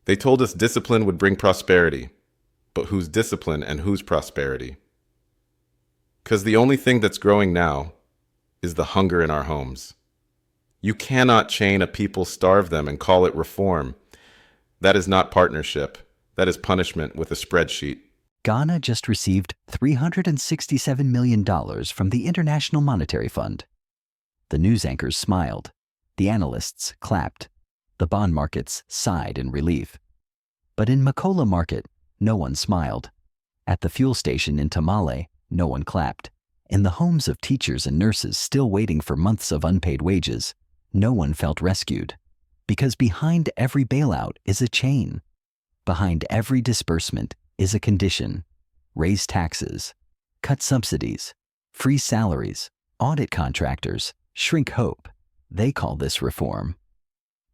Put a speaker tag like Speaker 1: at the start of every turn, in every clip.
Speaker 1: They told us discipline would bring prosperity. But whose discipline and whose prosperity? Because the only thing that's growing now is the hunger in our homes. You cannot chain a people, starve them, and call it reform. That is not partnership. That is punishment with a spreadsheet.
Speaker 2: Ghana just received $367 million from the International Monetary Fund. The news anchors smiled. The analysts clapped. The bond markets sighed in relief. But in Makola Market, no one smiled. At the fuel station in Tamale, no one clapped. In the homes of teachers and nurses still waiting for months of unpaid wages, no one felt rescued. Because behind every bailout is a chain. Behind every disbursement is a condition. Raise taxes, cut subsidies, freeze salaries, audit contractors, shrink hope. They call this reform.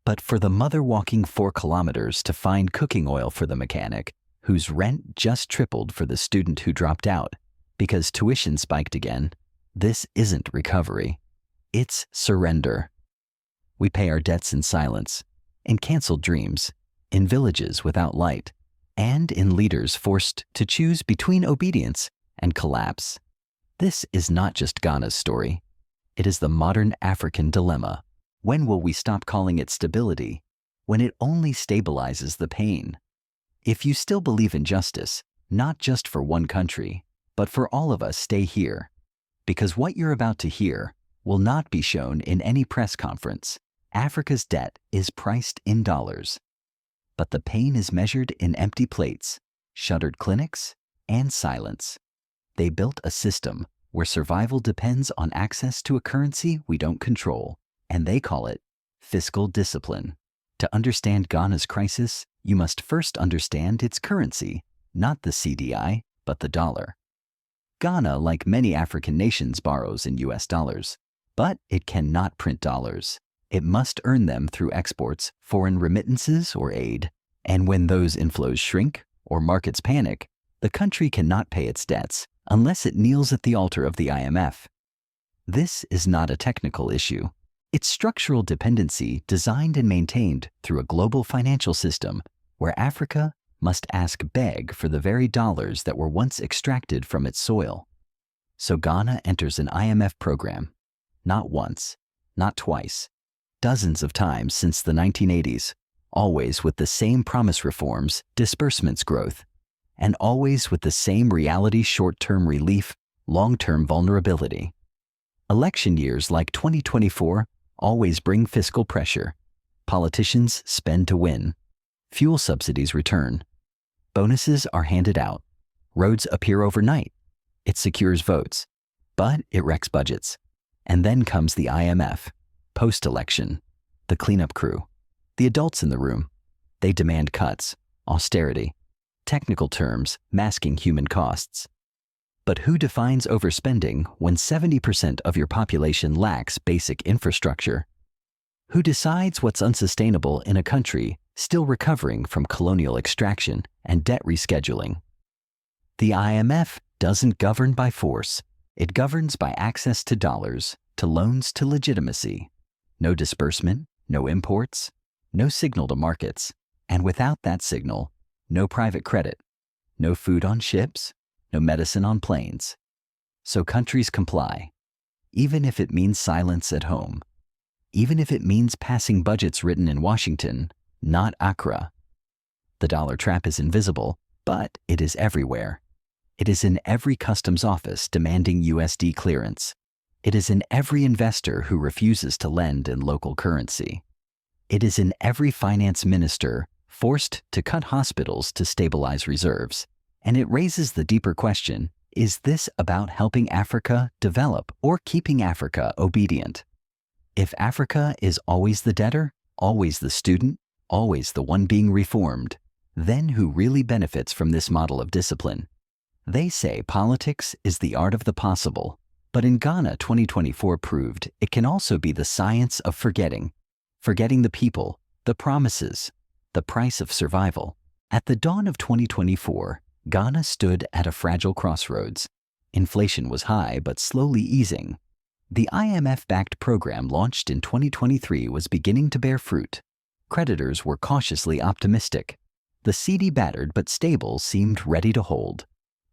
Speaker 2: But for the mother walking 4 kilometers to find cooking oil for the mechanic, whose rent just tripled for the student who dropped out because tuition spiked again, this isn't recovery. It's surrender. We pay our debts in silence, in canceled dreams, in villages without light, and in leaders forced to choose between obedience and collapse. This is not just Ghana's story. It is the modern African dilemma. When will we stop calling it stability when it only stabilizes the pain? If you still believe in justice, not just for one country, but for all of us, stay here. Because what you're about to hear will not be shown in any press conference. Africa's debt is priced in dollars. But the pain is measured in empty plates, shuttered clinics, and silence. They built a system where survival depends on access to a currency we don't control, and they call it fiscal discipline. To understand Ghana's crisis, you must first understand its currency, not the CDI, but the dollar. Ghana, like many African nations, borrows in US dollars, but it cannot print dollars. It must earn them through exports, foreign remittances, or aid. And when those inflows shrink or markets panic, the country cannot pay its debts unless it kneels at the altar of the IMF. This is not a technical issue. It's structural dependency designed and maintained through a global financial system where Africa must beg for the very dollars that were once extracted from its soil. So Ghana enters an IMF program, not once, not twice, dozens of times since the 1980s, always with the same promise reforms, disbursements growth, and always with the same reality short-term relief, long-term vulnerability. Election years like 2024 always bring fiscal pressure. Politicians spend to win. Fuel subsidies return. Bonuses are handed out. Roads appear overnight. It secures votes, but it wrecks budgets. And then comes the IMF, post-election, the cleanup crew, the adults in the room. They demand cuts, austerity, technical terms masking human costs. But who defines overspending when 70% of your population lacks basic infrastructure? Who decides what's unsustainable in a country still recovering from colonial extraction and debt rescheduling? The IMF doesn't govern by force. It governs by access to dollars, to loans, to legitimacy. No disbursement, no imports, no signal to markets. And without that signal, no private credit, no food on ships, no medicine on planes. So countries comply, even if it means silence at home, even if it means passing budgets written in Washington, not Accra. The dollar trap is invisible, but it is everywhere. It is in every customs office demanding USD clearance. It is in every investor who refuses to lend in local currency. It is in every finance minister forced to cut hospitals to stabilize reserves. And it raises the deeper question, is this about helping Africa develop or keeping Africa obedient? If Africa is always the debtor, always the student, always the one being reformed, then who really benefits from this model of discipline? They say politics is the art of the possible, but in Ghana 2024 proved it can also be the science of forgetting the people, the promises, the price of survival. At the dawn of 2024, Ghana stood at a fragile crossroads. Inflation was high but slowly easing. The IMF-backed program launched in 2023 was beginning to bear fruit. Creditors were cautiously optimistic. The seedy battered but stable seemed ready to hold.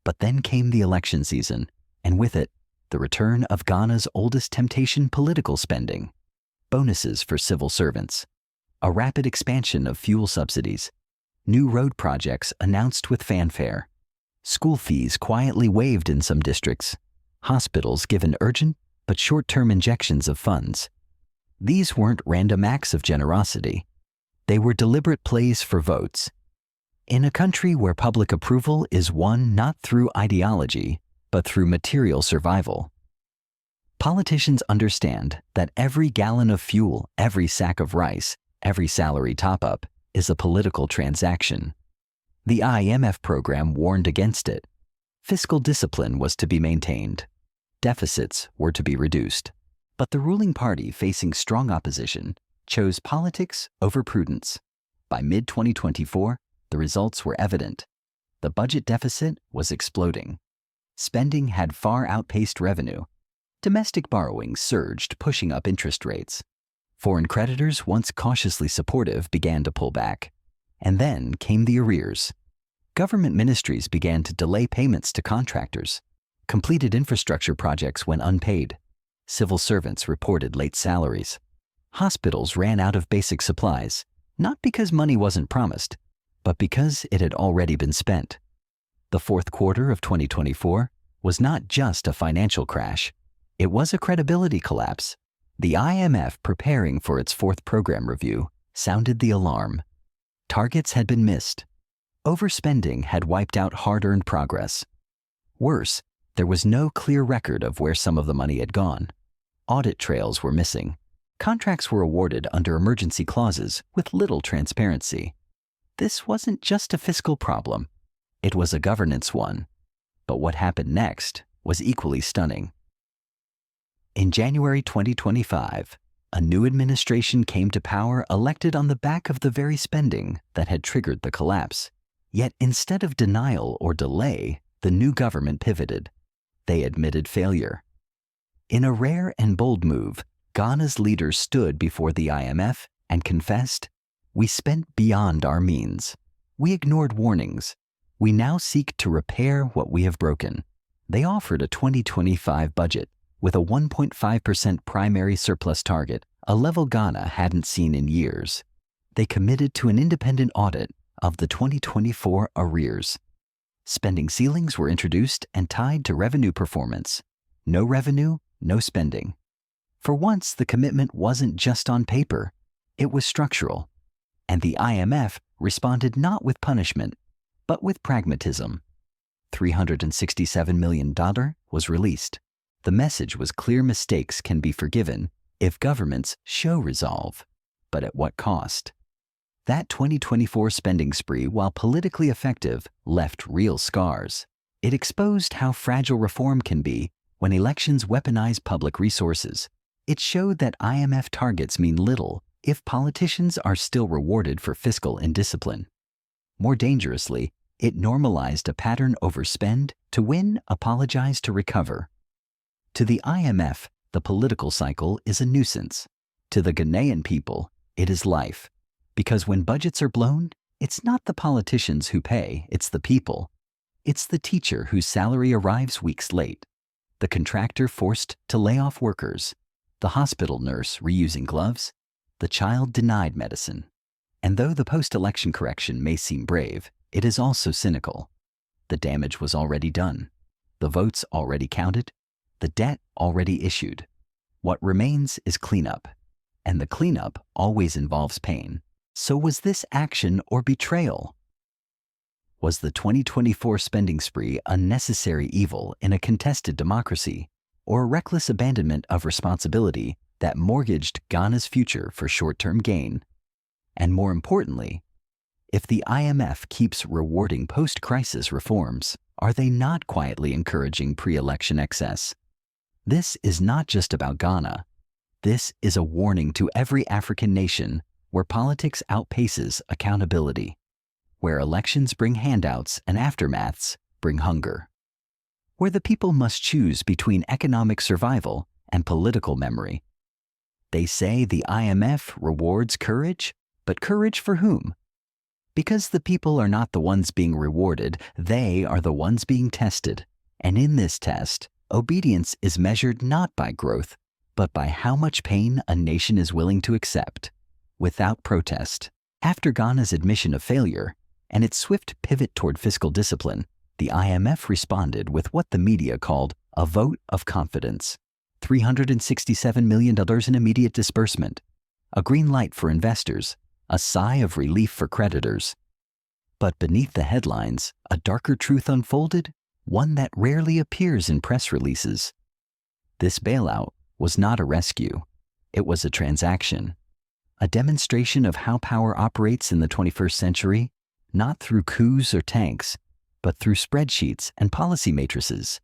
Speaker 2: But then came the election season, and with it, the return of Ghana's oldest temptation: political spending. Bonuses for civil servants, a rapid expansion of fuel subsidies, new road projects announced with fanfare, school fees quietly waived in some districts, hospitals given urgent but short-term injections of funds. These weren't random acts of generosity. They were deliberate plays for votes. In a country where public approval is won not through ideology, but through material survival, politicians understand that every gallon of fuel, every sack of rice, every salary top-up is a political transaction. The IMF program warned against it. Fiscal discipline was to be maintained. Deficits were to be reduced. But the ruling party, facing strong opposition, chose politics over prudence. By mid-2024, the results were evident. The budget deficit was exploding. Spending had far outpaced revenue. Domestic borrowing surged, pushing up interest rates. Foreign creditors, once cautiously supportive, began to pull back. And then came the arrears. Government ministries began to delay payments to contractors. Completed infrastructure projects went unpaid. Civil servants reported late salaries. Hospitals ran out of basic supplies, not because money wasn't promised, but because it had already been spent. The fourth quarter of 2024 was not just a financial crash. It was a credibility collapse. The IMF, preparing for its fourth program review, sounded the alarm. Targets had been missed. Overspending had wiped out hard-earned progress. Worse, there was no clear record of where some of the money had gone. Audit trails were missing. Contracts were awarded under emergency clauses with little transparency. This wasn't just a fiscal problem. It was a governance one. But what happened next was equally stunning. In January 2025, a new administration came to power, elected on the back of the very spending that had triggered the collapse. Yet instead of denial or delay, the new government pivoted. They admitted failure. In a rare and bold move, Ghana's leaders stood before the IMF and confessed, "We spent beyond our means. We ignored warnings. We now seek to repair what we have broken." They offered a 2025 budget with a 1.5% primary surplus target, a level Ghana hadn't seen in years. They committed to an independent audit of the 2024 arrears. Spending ceilings were introduced and tied to revenue performance. No revenue, no spending. For once, the commitment wasn't just on paper. It was structural. And the IMF responded not with punishment, but with pragmatism. $367 million was released. The message was clear: mistakes can be forgiven if governments show resolve. But at what cost? That 2024 spending spree, while politically effective, left real scars. It exposed how fragile reform can be when elections weaponize public resources. It showed that IMF targets mean little if politicians are still rewarded for fiscal indiscipline. More dangerously, it normalized a pattern: overspend to win, apologize to recover. To the IMF, the political cycle is a nuisance. To the Ghanaian people, it is life. Because when budgets are blown, it's not the politicians who pay, it's the people. It's the teacher whose salary arrives weeks late, the contractor forced to lay off workers, the hospital nurse reusing gloves, the child denied medicine. And though the post-election correction may seem brave, it is also cynical. The damage was already done. The votes already counted. The debt already issued. What remains is cleanup. And the cleanup always involves pain. So was this action or betrayal? Was the 2024 spending spree a necessary evil in a contested democracy, or a reckless abandonment of responsibility that mortgaged Ghana's future for short-term gain? And more importantly, if the IMF keeps rewarding post-crisis reforms, are they not quietly encouraging pre-election excess? This is not just about Ghana. This is a warning to every African nation where politics outpaces accountability, where elections bring handouts and aftermaths bring hunger, where the people must choose between economic survival and political memory. They say the IMF rewards courage, but courage for whom? Because the people are not the ones being rewarded, they are the ones being tested. And in this test, obedience is measured not by growth, but by how much pain a nation is willing to accept, without protest. After Ghana's admission of failure and its swift pivot toward fiscal discipline, the IMF responded with what the media called a vote of confidence. $367 million in immediate disbursement, a green light for investors, a sigh of relief for creditors. But beneath the headlines, a darker truth unfolded, one that rarely appears in press releases. This bailout was not a rescue. It was a transaction, a demonstration of how power operates in the 21st century, not through coups or tanks, but through spreadsheets and policy matrices.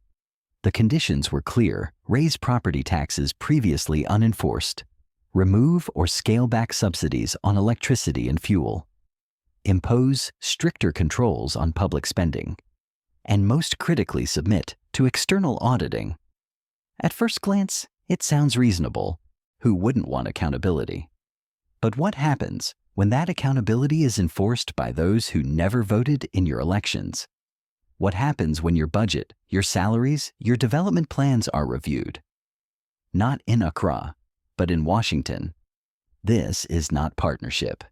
Speaker 2: The conditions were clear: raise property taxes previously unenforced, remove or scale back subsidies on electricity and fuel, impose stricter controls on public spending, and most critically submit to external auditing. At first glance, it sounds reasonable. Who wouldn't want accountability? But what happens when that accountability is enforced by those who never voted in your elections? What happens when your budget, your salaries, your development plans are reviewed? Not in Accra, but in Washington. This is not partnership.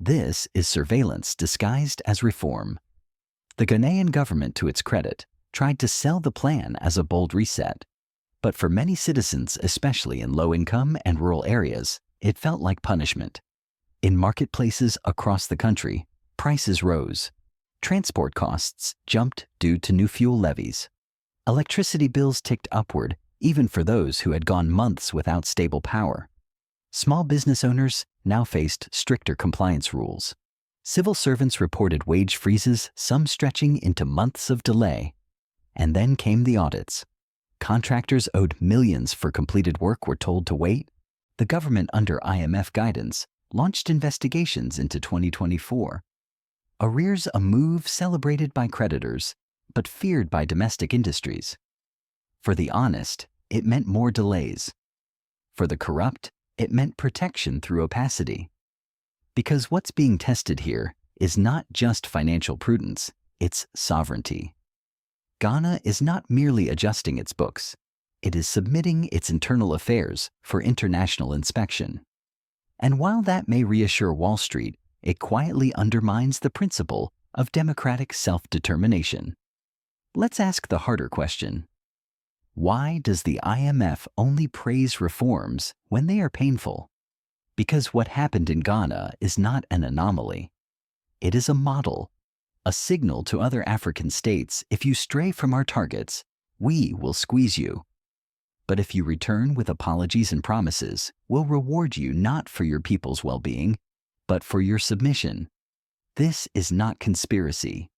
Speaker 2: This is surveillance disguised as reform. The Ghanaian government, to its credit, tried to sell the plan as a bold reset. But for many citizens, especially in low-income and rural areas, it felt like punishment. In marketplaces across the country, prices rose. Transport costs jumped due to new fuel levies. Electricity bills ticked upward, even for those who had gone months without stable power. Small business owners now faced stricter compliance rules. Civil servants reported wage freezes, some stretching into months of delay. And then came the audits. Contractors owed millions for completed work were told to wait. The government, under IMF guidance, launched investigations into 2024. Arrears, a move celebrated by creditors, but feared by domestic industries. For the honest, it meant more delays. For the corrupt, it meant protection through opacity. Because what's being tested here is not just financial prudence, it's sovereignty. Ghana is not merely adjusting its books, it is submitting its internal affairs for international inspection. And while that may reassure Wall Street, it quietly undermines the principle of democratic self-determination. Let's ask the harder question. Why does the IMF only praise reforms when they are painful? Because what happened in Ghana is not an anomaly. It is a model, a signal to other African states: if you stray from our targets, we will squeeze you. But if you return with apologies and promises, we'll reward you not for your people's well-being, but for your submission. This is not conspiracy.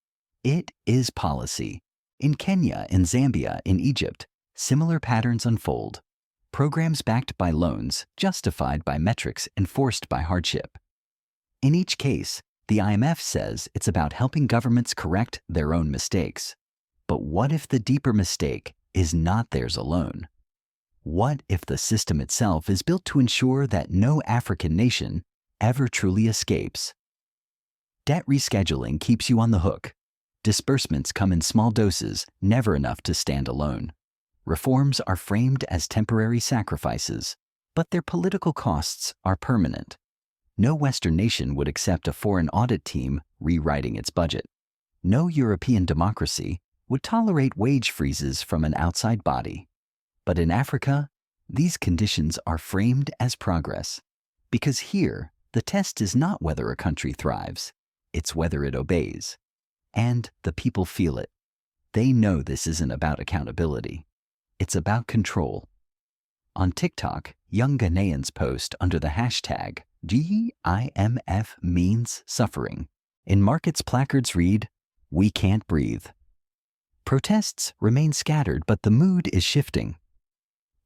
Speaker 2: It is policy. In Kenya, in Zambia, in Egypt, similar patterns unfold. Programs backed by loans, justified by metrics enforced by hardship. In each case, the IMF says it's about helping governments correct their own mistakes. But what if the deeper mistake is not theirs alone? What if the system itself is built to ensure that no African nation ever truly escapes? Debt rescheduling keeps you on the hook. Disbursements come in small doses, never enough to stand alone. Reforms are framed as temporary sacrifices, but their political costs are permanent. No Western nation would accept a foreign audit team rewriting its budget. No European democracy would tolerate wage freezes from an outside body. But in Africa, these conditions are framed as progress. Because here, the test is not whether a country thrives, it's whether it obeys. And the people feel it. They know this isn't about accountability. It's about control. On TikTok, young Ghanaians post under the hashtag GIMF means suffering. In markets, placards read, "We can't breathe." Protests remain scattered, but the mood is shifting.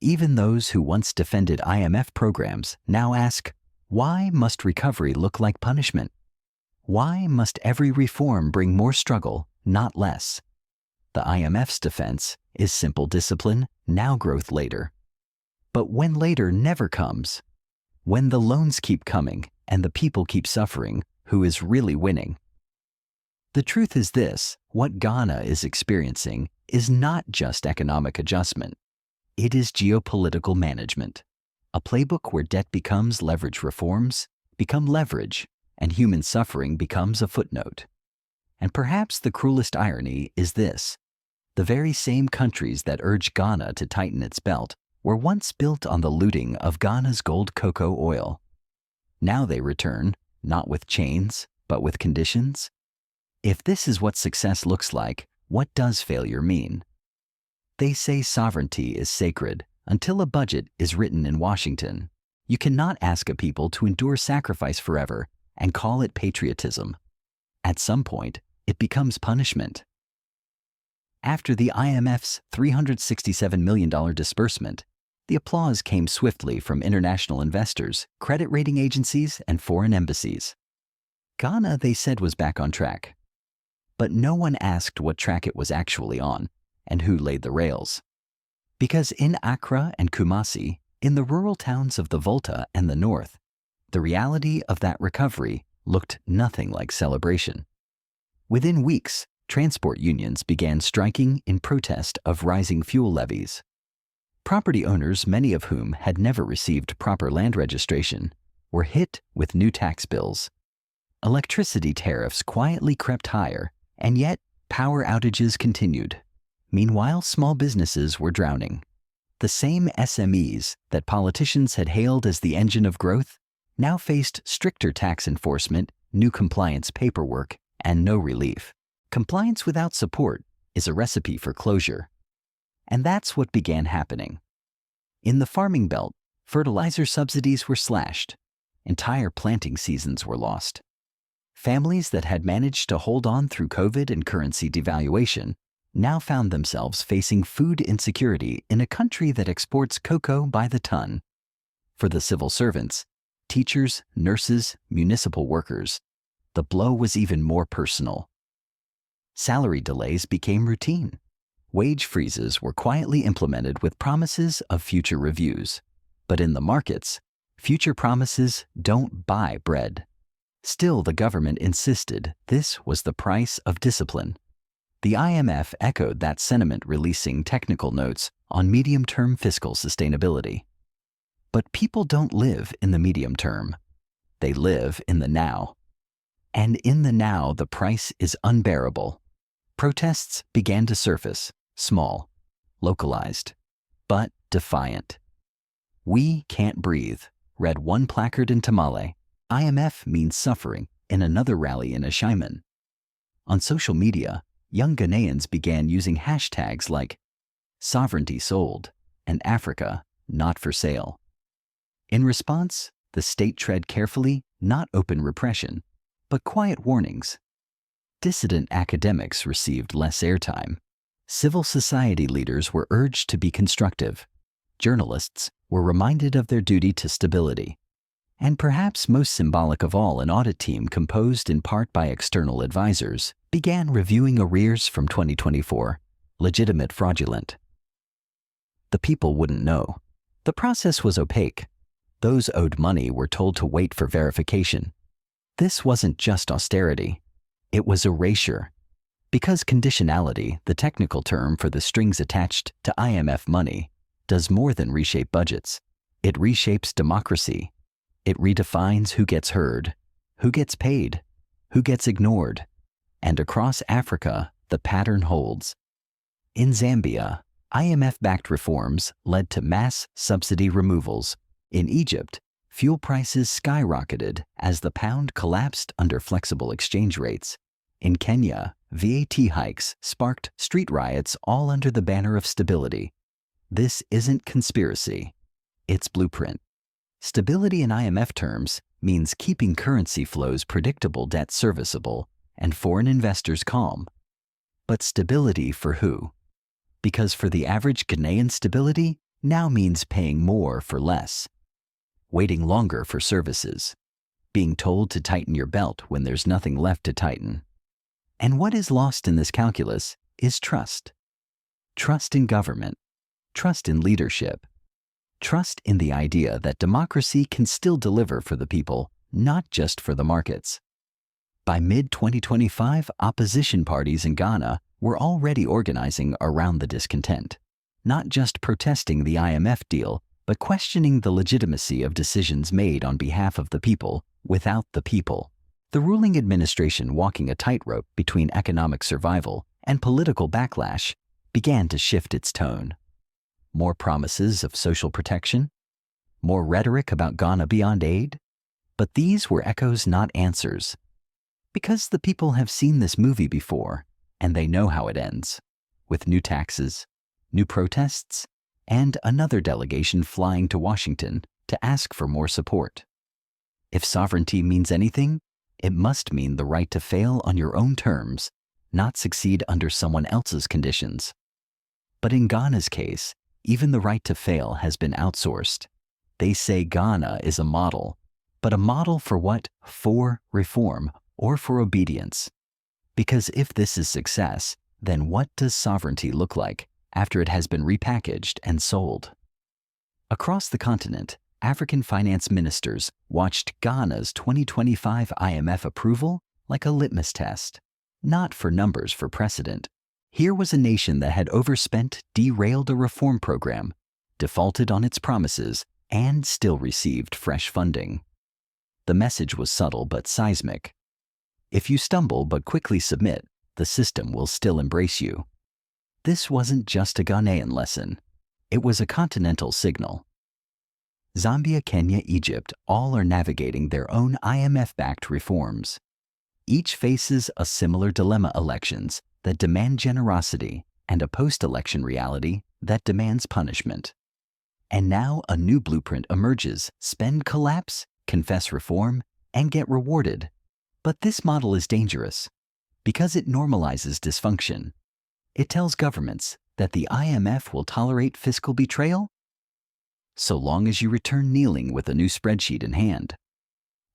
Speaker 2: Even those who once defended IMF programs now ask, why must recovery look like punishment? Why must every reform bring more struggle, not less? The IMF's defense is simple discipline, now growth later. But when later never comes, when the loans keep coming and the people keep suffering, who is really winning? The truth is this: what Ghana is experiencing is not just economic adjustment. It is geopolitical management, a playbook where debt becomes leverage, reforms become leverage, and human suffering becomes a footnote. And perhaps the cruelest irony is this: the very same countries that urge Ghana to tighten its belt were once built on the looting of Ghana's gold cocoa oil. Now they return, not with chains, but with conditions. If this is what success looks like, what does failure mean? They say sovereignty is sacred until a budget is written in Washington. You cannot ask a people to endure sacrifice forever and call it patriotism. At some point, it becomes punishment. After the IMF's $367 million disbursement, the applause came swiftly from international investors, credit rating agencies, and foreign embassies. Ghana, they said, was back on track. But no one asked what track it was actually on and who laid the rails. Because in Accra and Kumasi, in the rural towns of the Volta and the North, the reality of that recovery looked nothing like celebration. Within weeks, transport unions began striking in protest of rising fuel levies. Property owners, many of whom had never received proper land registration, were hit with new tax bills. Electricity tariffs quietly crept higher, and yet power outages continued. Meanwhile, small businesses were drowning. The same SMEs that politicians had hailed as the engine of growth now faced stricter tax enforcement, new compliance paperwork, and no relief. Compliance without support is a recipe for closure. And that's what began happening. In the farming belt, fertilizer subsidies were slashed. Entire planting seasons were lost. Families that had managed to hold on through COVID and currency devaluation now found themselves facing food insecurity in a country that exports cocoa by the ton. For the civil servants, teachers, nurses, municipal workers, the blow was even more personal. Salary delays became routine. Wage freezes were quietly implemented with promises of future reviews. But in the markets, future promises don't buy bread. Still, the government insisted this was the price of discipline. The IMF echoed that sentiment, releasing technical notes on medium-term fiscal sustainability. But people don't live in the medium term. They live in the now. And in the now, the price is unbearable. Protests began to surface, small, localized, but defiant. "We can't breathe," read one placard in Tamale. "IMF means suffering," in another rally in Ashaiman. On social media, young Ghanaians began using hashtags like "sovereignty sold" and "Africa not for sale." In response, the state tread carefully, not open repression, but quiet warnings. Dissident academics received less airtime. Civil society leaders were urged to be constructive. Journalists were reminded of their duty to stability. And perhaps most symbolic of all, an audit team composed in part by external advisors began reviewing arrears from 2024, legitimate fraudulent. The people wouldn't know. The process was opaque. Those owed money were told to wait for verification. This wasn't just austerity. It was erasure. Because conditionality, the technical term for the strings attached to IMF money, does more than reshape budgets. It reshapes democracy. It redefines who gets heard, who gets paid, who gets ignored. And across Africa, the pattern holds. In Zambia, IMF-backed reforms led to mass subsidy removals. In Egypt, fuel prices skyrocketed as the pound collapsed under flexible exchange rates. In Kenya, VAT hikes sparked street riots, all under the banner of stability. This isn't conspiracy. It's blueprint. Stability in IMF terms means keeping currency flows predictable, debt serviceable, and foreign investors calm. But stability for who? Because for the average Ghanaian, stability now means paying more for less, waiting longer for services, being told to tighten your belt when there's nothing left to tighten. And what is lost in this calculus is trust. Trust in government, trust in leadership, trust in the idea that democracy can still deliver for the people, not just for the markets. By mid-2025, opposition parties in Ghana were already organizing around the discontent, not just protesting the IMF deal, but questioning the legitimacy of decisions made on behalf of the people without the people. The ruling administration, walking a tightrope between economic survival and political backlash, began to shift its tone. More promises of social protection, more rhetoric about Ghana beyond aid, but these were echoes, not answers. Because the people have seen this movie before, and they know how it ends, with new taxes, new protests, and another delegation flying to Washington to ask for more support. If sovereignty means anything, it must mean the right to fail on your own terms, not succeed under someone else's conditions. But in Ghana's case, even the right to fail has been outsourced. They say Ghana is a model, but a model for what? For reform or for obedience. Because if this is success, then what does sovereignty look like after it has been repackaged and sold? Across the continent, African finance ministers watched Ghana's 2025 IMF approval like a litmus test, not for numbers for precedent. Here was a nation that had overspent, derailed a reform program, defaulted on its promises, and still received fresh funding. The message was subtle but seismic. If you stumble but quickly submit, the system will still embrace you. This wasn't just a Ghanaian lesson. It was a continental signal. Zambia, Kenya, Egypt all are navigating their own IMF-backed reforms. Each faces a similar dilemma: elections that demand generosity and a post-election reality that demands punishment. And now a new blueprint emerges: spend, collapse, confess reform, and get rewarded. But this model is dangerous because it normalizes dysfunction. It tells governments that the IMF will tolerate fiscal betrayal so long as you return kneeling with a new spreadsheet in hand.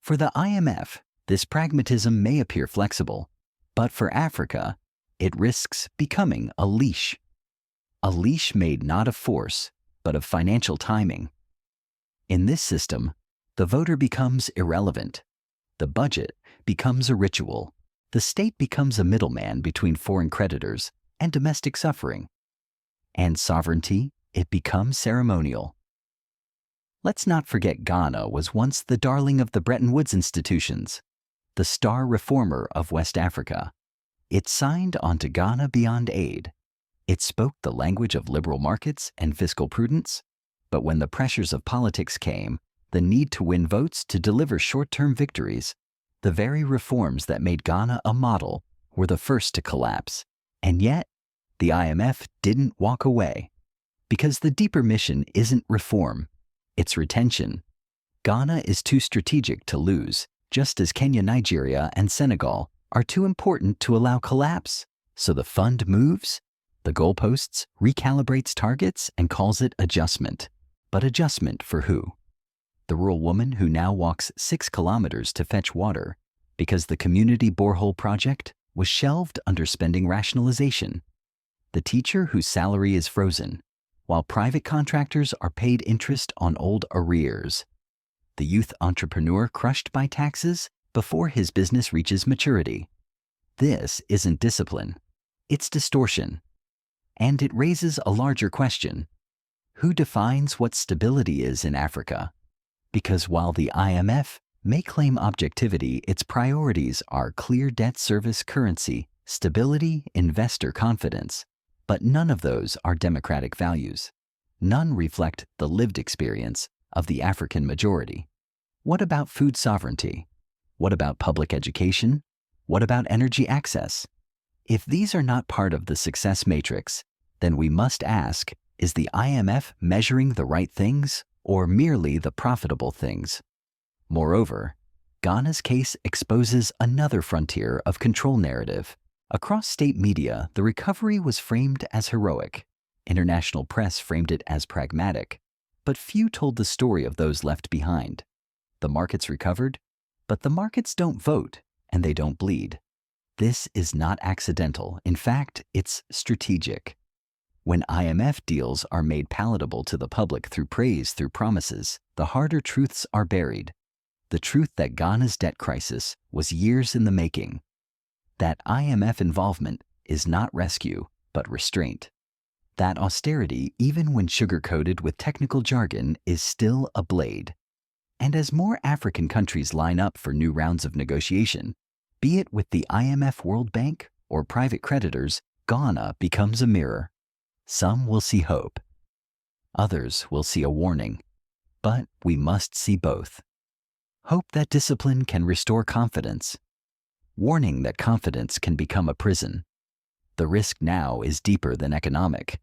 Speaker 2: For the IMF, this pragmatism may appear flexible, but for Africa, it risks becoming a leash. A leash made not of force, but of financial timing. In this system, the voter becomes irrelevant. The budget becomes a ritual. The state becomes a middleman between foreign creditors and domestic suffering. And sovereignty, it becomes ceremonial. Let's not forget Ghana was once the darling of the Bretton Woods institutions, the star reformer of West Africa. It signed onto Ghana beyond aid. It spoke the language of liberal markets and fiscal prudence. But when the pressures of politics came, the need to win votes to deliver short-term victories, the very reforms that made Ghana a model were the first to collapse. And yet, the IMF didn't walk away. Because the deeper mission isn't reform, it's retention. Ghana is too strategic to lose, just as Kenya, Nigeria, and Senegal are too important to allow collapse. So the fund moves, the goalposts, recalibrates targets, and calls it adjustment. But adjustment for who? The rural woman who now walks 6 kilometers to fetch water because the community borehole project was shelved under spending rationalization. The teacher whose salary is frozen, while private contractors are paid interest on old arrears. The youth entrepreneur crushed by taxes before his business reaches maturity. This isn't discipline, it's distortion. And it raises a larger question. Who defines what stability is in Africa? Because while the IMF may claim objectivity, its priorities are clear debt service currency, stability, investor confidence. But none of those are democratic values. None reflect the lived experience of the African majority. What about food sovereignty? What about public education? What about energy access? If these are not part of the success matrix, then we must ask, is the IMF measuring the right things or merely the profitable things? Moreover, Ghana's case exposes another frontier of control narrative. Across state media, the recovery was framed as heroic. International press framed it as pragmatic. But few told the story of those left behind. The markets recovered, but the markets don't vote and they don't bleed. This is not accidental. In fact, it's strategic. When IMF deals are made palatable to the public through praise, through promises, the harder truths are buried. the truth that Ghana's debt crisis was years in the making, that IMF involvement is not rescue, but restraint, that austerity, even when sugar-coated with technical jargon, is still a blade. And as more African countries line up for new rounds of negotiation, be it with the IMF, World Bank, or private creditors, Ghana becomes a mirror. Some will see hope. Others will see a warning. But we must see both. Hope that discipline can restore confidence. Warning that confidence can become a prison. The risk now is deeper than economic.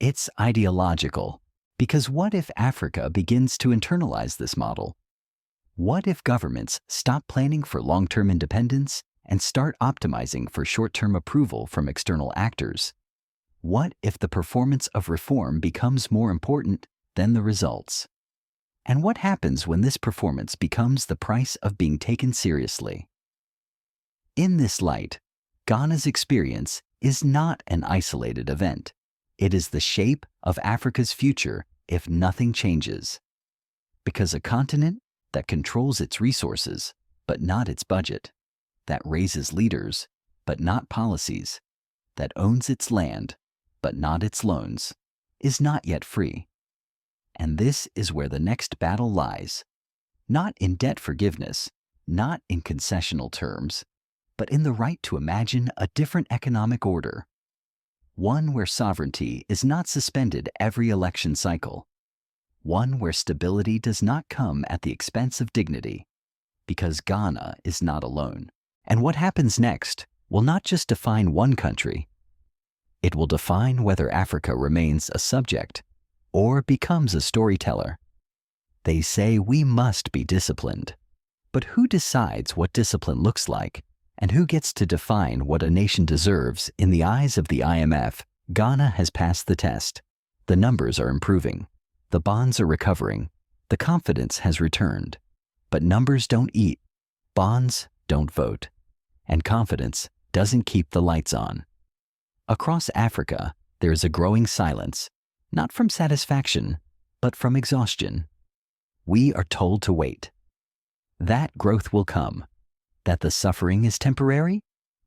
Speaker 2: It's ideological. Because what if Africa begins to internalize this model? What if governments stop planning for long-term independence and start optimizing for short-term approval from external actors? What if the performance of reform becomes more important than the results? And what happens when this performance becomes the price of being taken seriously? In this light, Ghana's experience is not an isolated event. It is the shape of Africa's future if nothing changes. Because a continent that controls its resources, but not its budget, that raises leaders, but not policies, that owns its land, but not its loans, is not yet free. And this is where the next battle lies. Not in debt forgiveness, not in concessional terms, but in the right to imagine a different economic order. One where sovereignty is not suspended every election cycle. One where stability does not come at the expense of dignity. Because Ghana is not alone. And what happens next will not just define one country. It will define whether Africa remains a subject or becomes a storyteller. They say we must be disciplined. But who decides what discipline looks like? And who gets to define what a nation deserves in the eyes of the IMF? Ghana has passed the test. The numbers are improving. The bonds are recovering. The confidence has returned. But numbers don't eat. Bonds don't vote. And confidence doesn't keep the lights on. Across Africa, there is a growing silence, not from satisfaction, but from exhaustion. We are told to wait. That growth will come. That the suffering is temporary?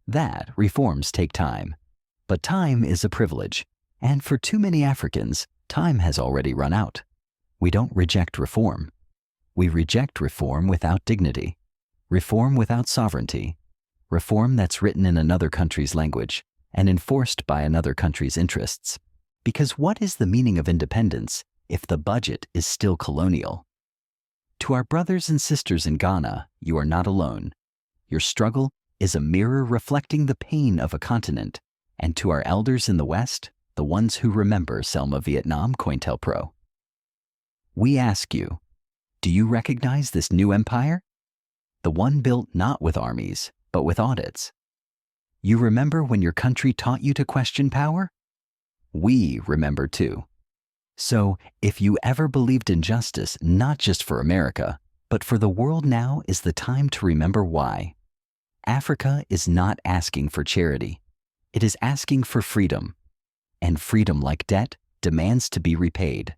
Speaker 2: That reforms take time. But time is a privilege, and for too many Africans, time has already run out. We don't reject reform. We reject reform without dignity, reform without sovereignty, reform that's written in another country's language and enforced by another country's interests. Because what is the meaning of independence if the budget is still colonial? To our brothers and sisters in Ghana, you are not alone. Your struggle is a mirror reflecting the pain of a continent. And to our elders in the West, the ones who remember Selma Vietnam COINTELPRO, we ask you, do you recognize this new empire? The one built not with armies, but with audits. You remember when your country taught you to question power? We remember too. So, if you ever believed in justice, not just for America, but for the world, now is the time to remember why. Africa is not asking for charity. It is asking for freedom. And freedom, like debt, demands to be repaid.